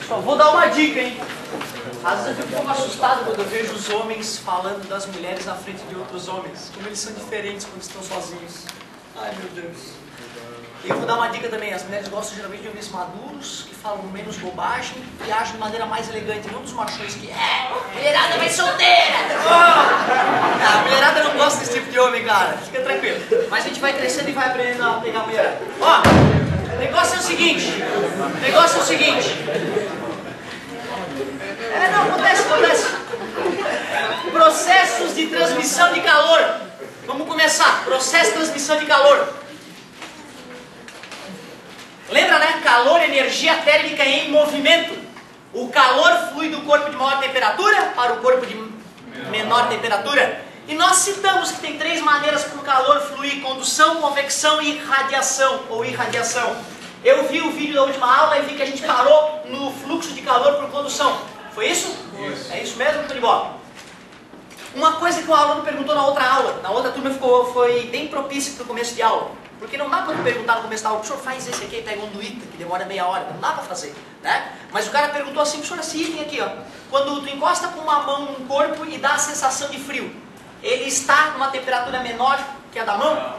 Só vou dar uma dica, hein? Às vezes eu fico um pouco assustado quando eu vejo os homens falando das mulheres na frente de outros homens. Como eles são diferentes quando estão sozinhos. Ai, meu Deus. E eu vou dar uma dica também. As mulheres gostam geralmente de homens maduros, que falam menos bobagem e agem de maneira mais elegante. Não dos machões que mulherada vai solteira! Oh! A mulherada não gosta desse tipo de homem, cara. Fica tranquilo. Mas a gente vai crescendo e vai aprendendo a pegar a mulherada. Ó, o negócio é o seguinte. Não, acontece. Processos de transmissão de calor. Vamos começar. Processo de transmissão de calor. Lembra, né? Calor, energia térmica em movimento. O calor flui do corpo de maior temperatura para o corpo de menor temperatura. E nós citamos que tem 3 maneiras para o calor fluir: condução, convecção e radiação ou irradiação. Eu vi o vídeo da última aula e vi que a gente parou no fluxo de calor por condução. Foi isso? Isso. É isso mesmo, tudo de bola. Uma coisa que o aluno perguntou na outra aula, na outra turma foi bem propício para o começo de aula. Porque não dá para tu perguntar no começo da aula: professor, faz esse aqui e pega um do ITA, que demora meia hora. Não dá para fazer, né? Mas o cara perguntou assim: professor, esse item aqui, ó, quando tu encosta com uma mão no corpo e dá a sensação de frio, ele está numa temperatura menor que a da mão?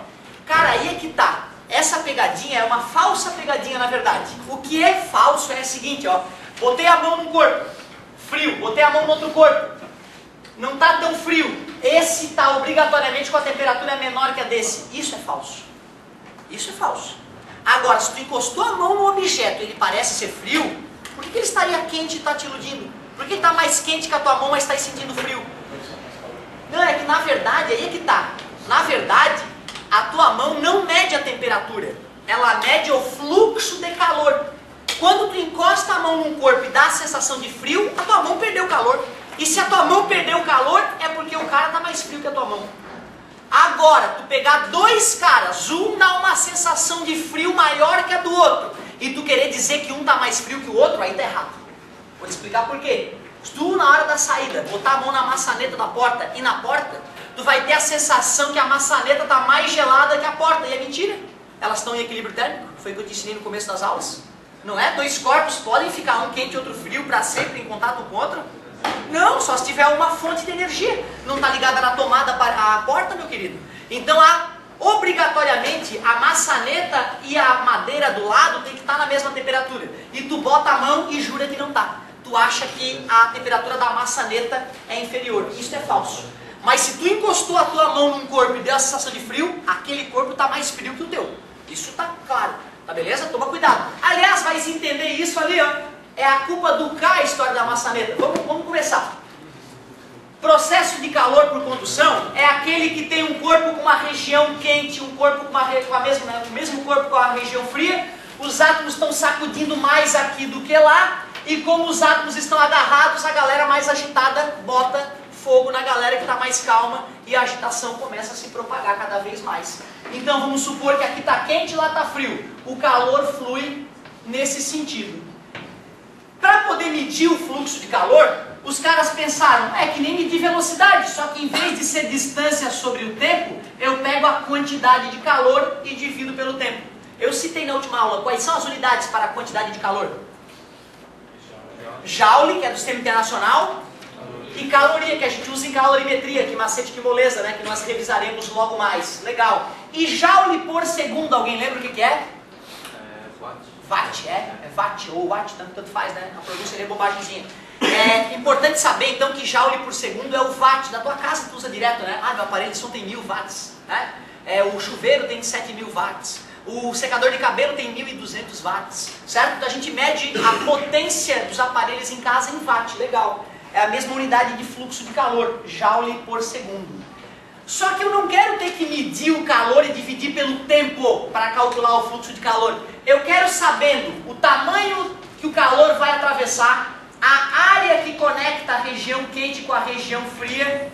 Cara, aí é que tá. Essa pegadinha é uma falsa pegadinha, na verdade. O que é falso é o seguinte, ó. Botei a mão no corpo, frio. Botei a mão no outro corpo, não está tão frio. Esse está obrigatoriamente com a temperatura menor que a desse. Isso é falso. Isso é falso. Agora, se tu encostou a mão no objeto e ele parece ser frio, por que ele estaria quente e está te iludindo? Por que ele está mais quente que a tua mão, mas está sentindo frio? Não, é que na verdade, aí é que tá. Na verdade, a tua mão não mede a temperatura. Ela mede o fluxo de calor. Quando tu encosta a mão num corpo e dá a sensação de frio, a tua mão perdeu o calor. E se a tua mão perdeu o calor, é porque o cara está mais frio que a tua mão. Agora, tu pegar 2 caras, um dá uma sensação de frio maior que a do outro, e tu querer dizer que um está mais frio que o outro, aí tá errado. Vou te explicar por quê. Se tu, na hora da saída, botar a mão na maçaneta da porta e na porta, tu vai ter a sensação que a maçaneta está mais gelada que a porta, e é mentira. Elas estão em equilíbrio térmico, foi o que eu te ensinei no começo das aulas. Não é? 2 corpos podem ficar um quente e outro frio para sempre em contato um com o outro? Não, só se tiver uma fonte de energia. Não está ligada na tomada para a porta, meu querido. Então, obrigatoriamente, a maçaneta e a madeira do lado tem que estar na mesma temperatura. E tu bota a mão e jura que não está. Tu acha que a temperatura da maçaneta é inferior. Isso é falso. Mas se tu encostou a tua mão num corpo e deu a sensação de frio, aquele corpo está mais frio que o teu. Isso está claro. Tá beleza? Toma cuidado. Aliás, vai se entender isso ali, ó. É a culpa do K a história da maçaneta. Vamos começar. Processo de calor por condução é aquele que tem um corpo com uma região quente, um corpo com o mesmo corpo com a região fria. Os átomos estão sacudindo mais aqui do que lá. E como os átomos estão agarrados, a galera mais agitada bota fogo na galera que está mais calma e a agitação começa a se propagar cada vez mais. Então vamos supor que aqui está quente e lá está frio. O calor flui nesse sentido. Para poder medir o fluxo de calor, os caras pensaram: é que nem medir velocidade, só que em vez de ser distância sobre o tempo, eu pego a quantidade de calor e divido pelo tempo. Eu citei na última aula quais são as unidades para a quantidade de calor. Joule, que é do Sistema Internacional, e caloria, que a gente usa em calorimetria, que macete de moleza, né, que nós revisaremos logo mais. Legal. E joule por segundo, alguém lembra o que é? Watt, é watt ou watt, tanto faz, né? A pronúncia é bobagemzinha. É importante saber então que joule por segundo é o watt da tua casa, tu usa direto, né? Ah, meu aparelho de som tem 1000 watts, né? O chuveiro tem 7000 watts, o secador de cabelo tem 1200 watts, certo? Então a gente mede a potência dos aparelhos em casa em watt, legal. É a mesma unidade de fluxo de calor, joule por segundo. Só que eu não quero ter que medir o calor e dividir pelo tempo para calcular o fluxo de calor. Eu quero sabendo o tamanho que o calor vai atravessar, a área que conecta a região quente com a região fria.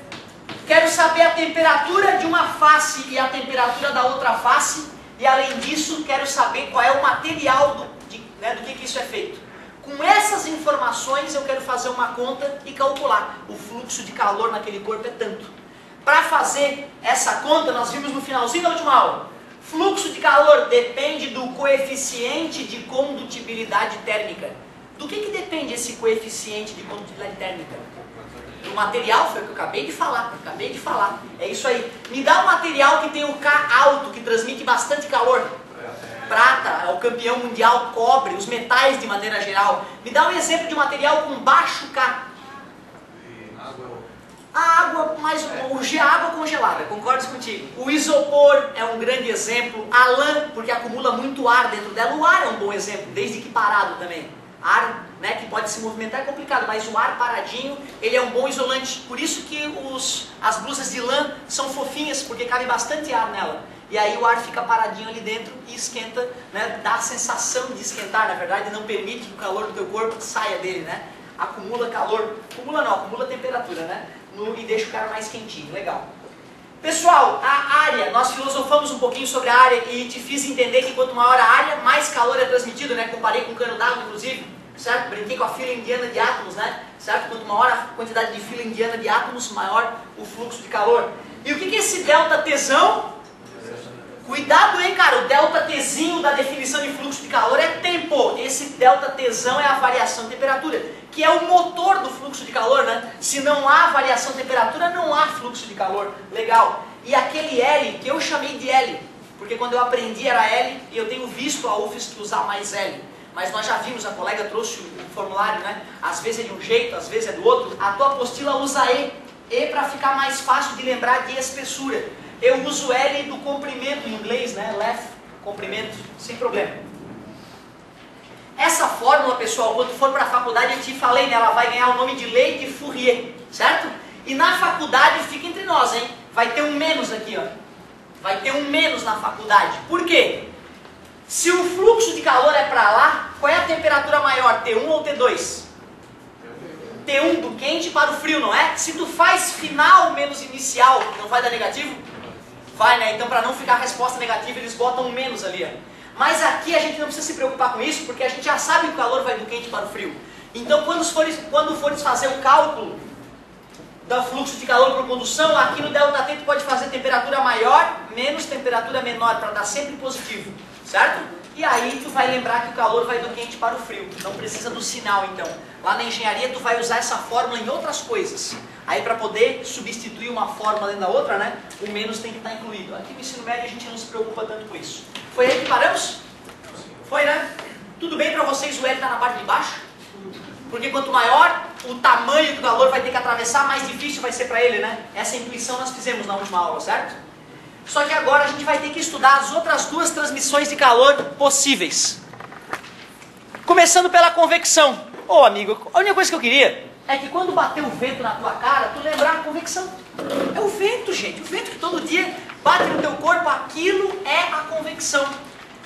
Quero saber a temperatura de uma face e a temperatura da outra face. E além disso, quero saber qual é o material do que isso é feito. Com essas informações eu quero fazer uma conta e calcular. O fluxo de calor naquele corpo é tanto. Para fazer essa conta, nós vimos no finalzinho da última aula, Fluxo de calor depende do coeficiente de condutibilidade térmica. Do que depende esse coeficiente de condutibilidade térmica? Do material, foi o que eu acabei de falar, É isso aí. Me dá um material que tem o K alto, que transmite bastante calor. Prata, é o campeão mundial, cobre, os metais de maneira geral. Me dá um exemplo de material com baixo K. A água, mas a água congelada, concordo contigo. O isopor é um grande exemplo. A lã, porque acumula muito ar dentro dela. O ar é um bom exemplo, desde que parado também. Ar, né, que pode se movimentar é complicado, mas o ar paradinho, ele é um bom isolante. Por isso que as blusas de lã são fofinhas, porque cabe bastante ar nela. E aí o ar fica paradinho ali dentro e esquenta, né, dá a sensação de esquentar, na verdade, não permite que o calor do teu corpo saia dele, né? Acumula calor, acumula temperatura, né? E deixa o cara mais quentinho, legal. Pessoal, a área, nós filosofamos um pouquinho sobre a área e te fiz entender que quanto maior a área, mais calor é transmitido, né? Comparei com o cano d'água, inclusive, certo? Brinquei com a fila indiana de átomos, né? Certo? Quanto maior a quantidade de fila indiana de átomos, maior o fluxo de calor. E o que é esse delta Tsão? Cuidado, hein, cara, o delta Tzinho da definição de fluxo de calor é tempo. Esse delta Tzão é a variação de temperatura, que é o motor do fluxo de calor, né? Se não há variação de temperatura, não há fluxo de calor. Legal. E aquele L, que eu chamei de L, porque quando eu aprendi era L, e eu tenho visto a UFSC usar mais L. Mas nós já vimos, a colega trouxe o formulário, né? Às vezes é de um jeito, às vezes é do outro. A tua apostila usa E. E para ficar mais fácil de lembrar de espessura. Eu uso L do comprimento em inglês, né? Left, comprimento, sem problema. Essa fórmula, pessoal, quando for para a faculdade, eu te falei, né? Ela vai ganhar o nome de lei de Fourier, certo? E na faculdade, fica entre nós, hein? Vai ter um menos aqui, ó. Vai ter um menos na faculdade. Por quê? Se o fluxo de calor é para lá, qual é a temperatura maior, T1 ou T2? T1 do quente para o frio, não é? Se tu faz final menos inicial, não vai dar negativo? Vai, né? Então, para não ficar a resposta negativa, eles botam um menos ali, ó. Mas aqui a gente não precisa se preocupar com isso, porque a gente já sabe que o calor vai do quente para o frio. Então, quando fores fazer o cálculo do fluxo de calor por condução, aqui no ΔT tu pode fazer temperatura maior menos temperatura menor, para dar sempre positivo, certo? E aí tu vai lembrar que o calor vai do quente para o frio. Não precisa do sinal, então. Lá na engenharia tu vai usar essa fórmula em outras coisas. Aí para poder substituir uma fórmula dentro da outra, né, o menos tem que estar incluído. Aqui no ensino médio a gente não se preocupa tanto com isso. Foi aí que paramos? Foi, né? Tudo bem para vocês o L está na parte de baixo? Porque quanto maior o tamanho que o calor vai ter que atravessar, mais difícil vai ser para ele, né? Essa intuição nós fizemos na última aula, certo? Só que agora a gente vai ter que estudar as outras duas transmissões de calor possíveis. Começando pela convecção. Ô amigo, a única coisa que eu queria é que quando bater o vento na tua cara, tu lembrar a convecção. É o vento, gente. O vento que todo dia bate no teu corpo, aquilo é a convecção.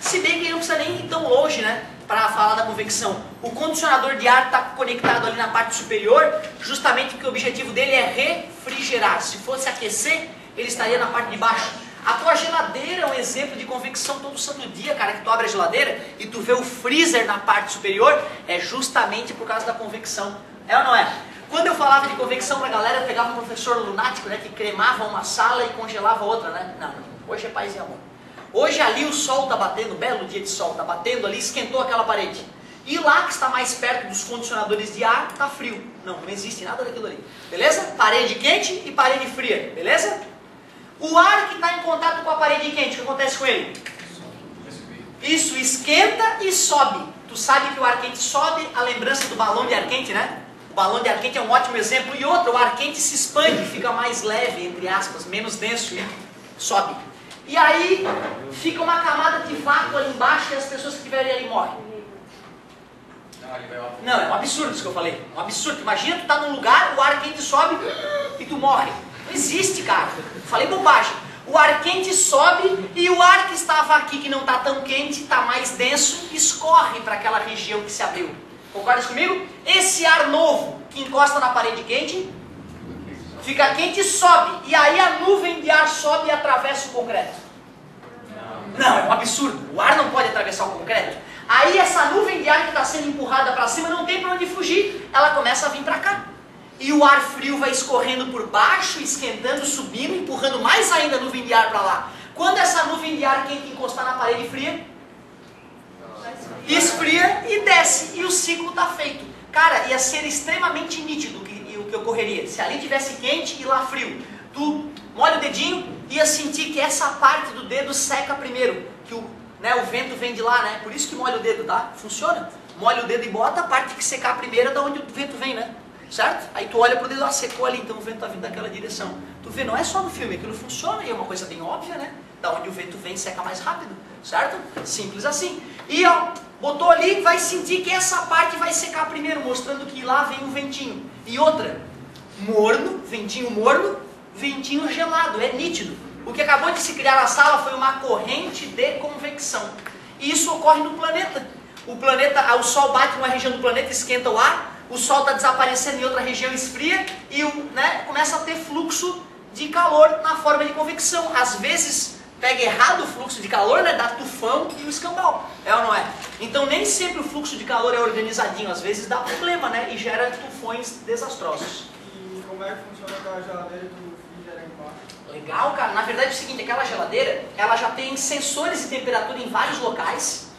Se bem que não precisa nem ir tão longe, né? Para falar da convecção. O condicionador de ar está conectado ali na parte superior, justamente porque o objetivo dele é refrigerar. Se fosse aquecer, ele estaria na parte de baixo. A tua geladeira é um exemplo de convecção todo santo dia, cara, que tu abre a geladeira e tu vê o freezer na parte superior, é justamente por causa da convecção. É ou não é? Quando eu falava de convecção pra galera, eu pegava um professor lunático, né, que cremava uma sala e congelava outra, né? Não, hoje é paz e amor. Hoje ali o sol tá batendo, belo dia de sol, tá batendo ali, esquentou aquela parede. E lá que está mais perto dos condicionadores de ar, tá frio. Não existe nada daquilo ali. Beleza? Parede quente e parede fria, beleza? O ar que está em contato com a parede quente, o que acontece com ele? Isso, esquenta e sobe. Tu sabe que o ar quente sobe, a lembrança do balão de ar quente, né? O balão de ar quente é um ótimo exemplo. E outro, o ar quente se expande, fica mais leve, entre aspas, menos denso e sobe. E aí fica uma camada de vácuo ali embaixo e as pessoas que estiverem ali morrem. Não, é um absurdo isso que eu falei. É um absurdo. Imagina tu tá num lugar, o ar quente sobe e tu morre. Não existe, cara. Falei bobagem. O ar quente sobe e o ar que estava aqui, que não está tão quente, está mais denso, escorre para aquela região que se abriu. Concorda comigo? Esse ar novo que encosta na parede quente, fica quente e sobe. E aí a nuvem de ar sobe e atravessa o concreto. Não, é um absurdo. O ar não pode atravessar o concreto. Aí essa nuvem de ar que está sendo empurrada para cima não tem para onde fugir. Ela começa a vir para cá. E o ar frio vai escorrendo por baixo, esquentando, subindo, empurrando mais ainda a nuvem de ar para lá. Quando essa nuvem de ar quente encostar na parede fria, esfria e desce, e o ciclo está feito. Cara, ia ser extremamente nítido o que ocorreria. Se ali tivesse quente e lá frio, tu molha o dedinho, ia sentir que essa parte do dedo seca primeiro, que o vento vem de lá, né? Por isso que molha o dedo, tá? Funciona. Molha o dedo e bota a parte que secar primeiro é da onde o vento vem, né? Certo? Aí tu olha pro dedo, secou ali, então o vento tá vindo daquela direção. Tu vê, não é só no filme, aquilo funciona e é uma coisa bem óbvia, né? Da onde o vento vem, seca mais rápido, certo? Simples assim. E ó, botou ali, vai sentir que essa parte vai secar primeiro, mostrando que lá vem um ventinho. E outra, morno, ventinho gelado, é nítido. O que acabou de se criar na sala foi uma corrente de convecção. E isso ocorre no planeta. O Sol bate numa região do planeta, esquenta o ar, o Sol está desaparecendo em outra região, esfria, e começa a ter fluxo de calor na forma de convecção. Às vezes pega errado o fluxo de calor, né? Dá tufão e o escambau. É ou não é? Então nem sempre o fluxo de calor é organizadinho, às vezes dá problema, né? E gera tufões desastrosos. E como é que funciona aquela geladeira do refrigerante embaixo? Legal, cara. Na verdade é o seguinte, aquela geladeira, ela já tem sensores de temperatura em vários locais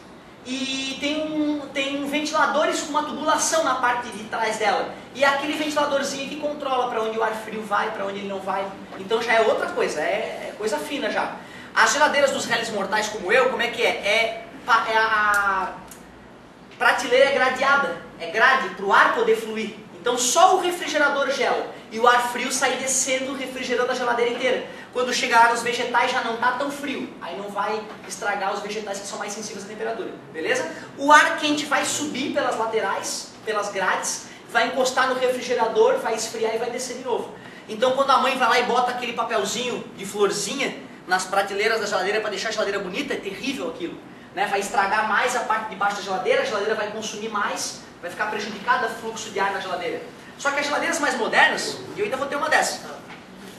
e tem ventiladores com uma tubulação na parte de trás dela. E é aquele ventiladorzinho que controla para onde o ar frio vai, para onde ele não vai. Então já é outra coisa, é coisa fina já. As geladeiras dos réis mortais como eu, como é que é? A prateleira é gradeada, é grade para o ar poder fluir. Então só o refrigerador gela e o ar frio sai descendo, refrigerando a geladeira inteira. Quando chegar nos vegetais já não está tão frio, aí não vai estragar os vegetais que são mais sensíveis à temperatura, beleza? O ar quente vai subir pelas laterais, pelas grades, vai encostar no refrigerador, vai esfriar e vai descer de novo. Então quando a mãe vai lá e bota aquele papelzinho de florzinha nas prateleiras da geladeira para deixar a geladeira bonita, é terrível aquilo, né? Vai estragar mais a parte de baixo da geladeira, a geladeira vai consumir mais, vai ficar prejudicado o fluxo de ar na geladeira. Só que as geladeiras mais modernas, e eu ainda vou ter uma dessa,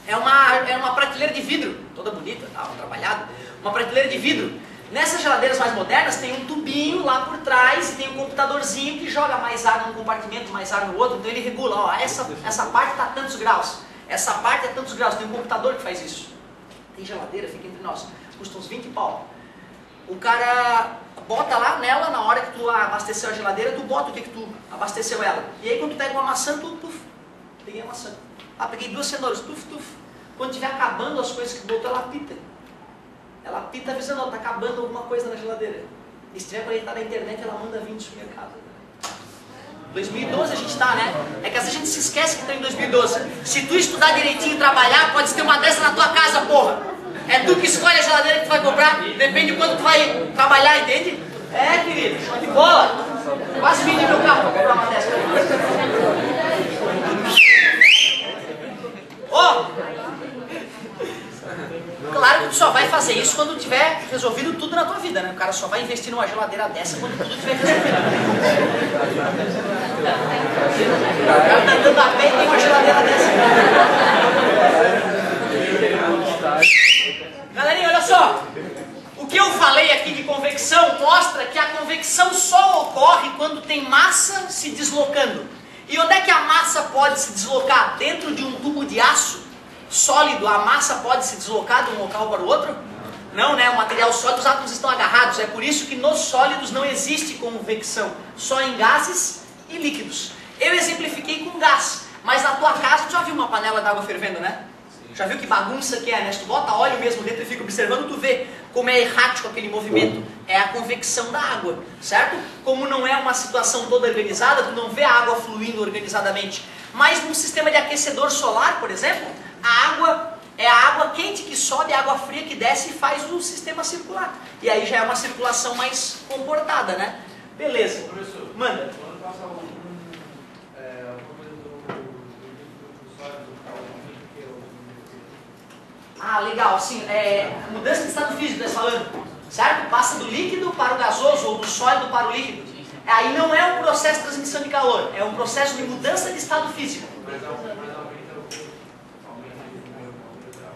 é uma prateleira de vidro, toda bonita, tá, trabalhada, uma prateleira de vidro. Nessas geladeiras mais modernas tem um tubinho lá por trás e tem um computadorzinho que joga mais ar num compartimento, mais ar no outro, então ele regula, ó, essa parte está a tantos graus, essa parte é tantos graus, tem um computador que faz isso. Tem geladeira, fica entre nós, custa uns 20 pau. O cara bota lá nela, na hora que tu abasteceu a geladeira, tu bota o que tu abasteceu ela. E aí quando tu pega uma maçã, peguei a maçã. Ah, peguei 2 cenouras, Quando tiver acabando as coisas que botou, ela apita. Ela apita avisando, ó, tá acabando alguma coisa na geladeira. E se tiver conectado na internet, ela manda vir no supermercado. 2012 a gente está, né? É que às vezes a gente se esquece que está em 2012. Se tu estudar direitinho e trabalhar, pode ter uma dessa na tua casa, porra. É tu que escolhe a geladeira que tu vai comprar, depende de quanto tu vai trabalhar, entende? É, querido, show de bola. Quase vendi meu carro para comprar uma dessa. Ó, claro que tu só vai fazer isso quando tiver resolvido tudo na tua vida, né? O cara só vai investir numa geladeira dessa quando tudo tiver resolvido. O cara tá andando a pé e tem uma geladeira dessa. Galerinha, olha só. O que eu falei aqui de convecção mostra que a convecção só ocorre quando tem massa se deslocando. E onde é que a massa pode se deslocar? Dentro de um tubo de aço sólido, a massa pode se deslocar de um local para o outro? Não, né? O material sólido, os átomos estão agarrados. É por isso que nos sólidos não existe convecção. Só em gases e líquidos. Eu exemplifiquei com gás. Mas na tua casa, tu já viu uma panela d'água fervendo, né? Já viu que bagunça que é, né? Se tu bota óleo mesmo dentro e fica observando, tu vê como é errático aquele movimento. É a convecção da água, certo? Como não é uma situação toda organizada, tu não vê a água fluindo organizadamente. Mas num sistema de aquecedor solar, por exemplo, a água é a água quente que sobe, a água fria que desce e faz o sistema circular. E aí já é uma circulação mais comportada, né? Beleza. Professor, manda. quando passa alguma coisa do sólido para o Ah, legal, assim, mudança de estado físico, você está falando, certo? Passa do líquido para o gasoso ou do sólido para o líquido. Aí não é um processo de transmissão de calor, é um processo de mudança de estado físico.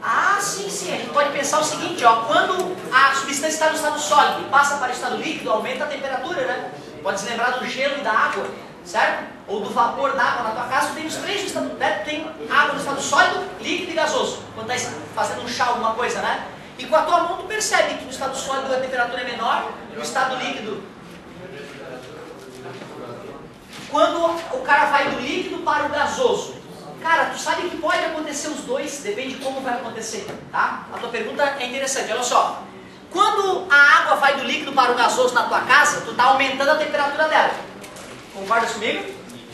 Ah, sim, sim, a gente pode pensar o seguinte, ó, quando a substância está no estado sólido e passa para o estado líquido, aumenta a temperatura, né? Pode se lembrar do gelo e da água, certo? Ou do vapor d'água. Na tua casa tem os três no estado, né? Tem água no estado sólido, líquido e gasoso. Quando está fazendo um chá, alguma coisa, né? E com a tua mão tu percebe que no estado sólido a temperatura é menor, no estado líquido. Quando o cara vai do líquido para o gasoso, cara, tu sabe que pode acontecer os dois, depende de como vai acontecer, tá? A tua pergunta é interessante, olha só. Quando a água vai do líquido para o gasoso na tua casa, tu está aumentando a temperatura dela. Concordas comigo?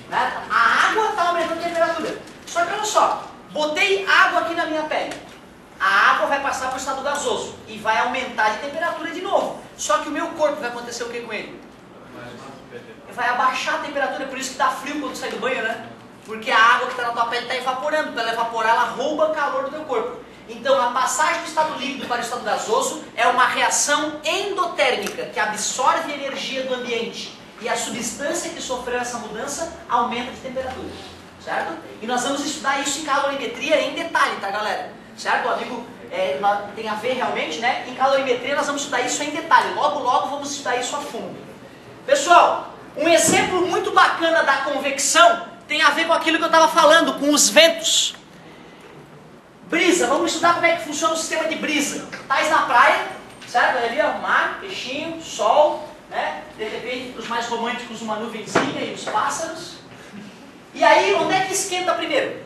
Né? A água está aumentando a temperatura. Só que olha só, botei água aqui na minha pele. A água vai passar para o estado gasoso e vai aumentar de temperatura de novo. Só que o meu corpo vai acontecer o que com ele? Vai abaixar a temperatura, por isso que dá frio quando sai do banho, né? Porque a água que está na tua pele está evaporando. Para ela evaporar, ela rouba calor do teu corpo. Então, a passagem do estado líquido para o estado gasoso é uma reação endotérmica, que absorve a energia do ambiente. E a substância que sofreu essa mudança aumenta de temperatura. Certo? E nós vamos estudar isso em calorimetria em detalhe, tá, galera? Certo? O amigo tem a ver realmente, né? Em calorimetria nós vamos estudar isso em detalhe. Logo, logo vamos estudar isso a fundo. Pessoal, um exemplo muito bacana da convecção tem a ver com aquilo que eu estava falando, com os ventos. Brisa, vamos estudar como é que funciona o sistema de brisa. Estás na praia, certo? Ali, ó, mar, peixinho, sol, né? De repente, para os mais românticos, uma nuvenzinha e os pássaros. E aí, onde é que esquenta primeiro?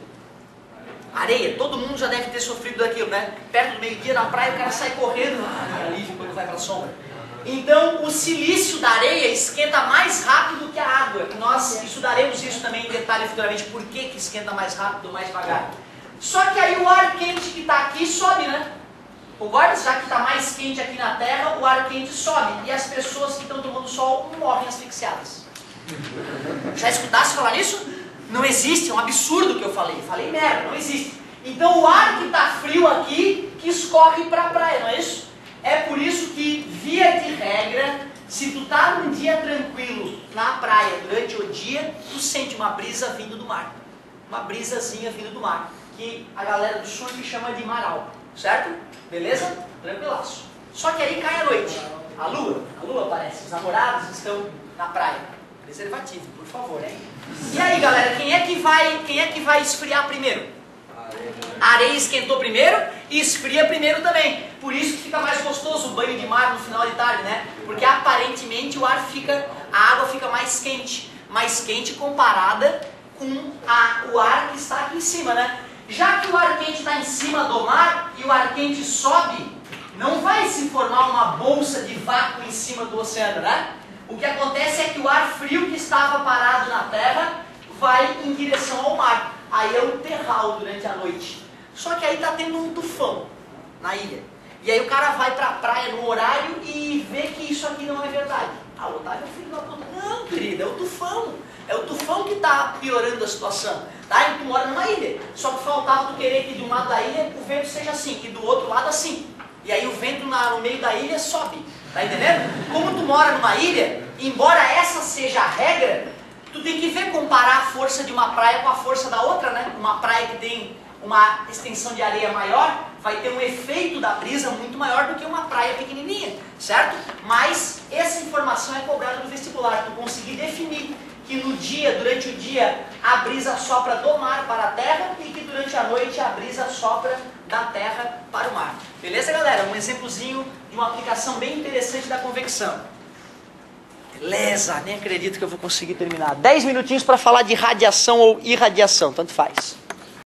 Areia. Todo mundo já deve ter sofrido daquilo, né? Perto do meio-dia na praia, o cara sai correndo, alívio quando vai para a sombra. Então, o silício da areia esquenta mais rápido que a água. Nós estudaremos isso também em detalhe futuramente, por que esquenta mais rápido ou mais devagar. Só que aí o ar quente que está aqui sobe, né? Concorda? Já que está mais quente aqui na Terra, o ar quente sobe. E as pessoas que estão tomando sol morrem asfixiadas. Já escutasse falar nisso? Não existe, é um absurdo o que eu falei. Falei merda, não existe. Então o ar que está frio aqui, que escorre para a praia, não é isso? É por isso que, via de regra, se tu tá num dia tranquilo na praia durante o dia, tu sente uma brisa vindo do mar. Uma brisazinha vindo do mar. Que a galera do surf chama de maral. Certo? Beleza? Tranquilaço. Só que aí cai a noite. A lua aparece. Os namorados estão na praia. Preservativo, por favor, hein? E aí, galera, quem é que vai esfriar primeiro? A areia esquentou primeiro e esfria primeiro também. Por isso que fica mais gostoso o banho de mar no final de tarde, né? Porque aparentemente a água fica mais quente comparada com o ar que está aqui em cima, né? Já que o ar quente está em cima do mar e o ar quente sobe, não vai se formar uma bolsa de vácuo em cima do oceano, né? O que acontece é que o ar frio que estava parado na terra vai em direção ao mar. Aí é o terral durante a noite. Só que aí está tendo um tufão na ilha. E aí o cara vai para a praia no horário e vê que isso aqui não é verdade. Ah, o Otávio é o filho da puta. Não, querida, é o tufão. É o tufão que está piorando a situação. Tá? E tu mora numa ilha. Só que faltava tu querer que de um lado da ilha o vento seja assim, e do outro lado assim. E aí o vento no meio da ilha sobe. Tá entendendo? Como tu mora numa ilha, embora essa seja a regra, tu tem que ver, comparar a força de uma praia com a força da outra, né? Uma praia que tem uma extensão de areia maior, vai ter um efeito da brisa muito maior do que uma praia pequenininha, certo? Mas essa informação é cobrada no vestibular, tu conseguir definir que no dia, durante o dia, a brisa sopra do mar para a terra e que durante a noite a brisa sopra da terra para o mar. Beleza, galera? Um exemplozinho de uma aplicação bem interessante da convecção. Beleza, nem acredito que eu vou conseguir terminar. 10 minutinhos para falar de radiação ou irradiação, tanto faz.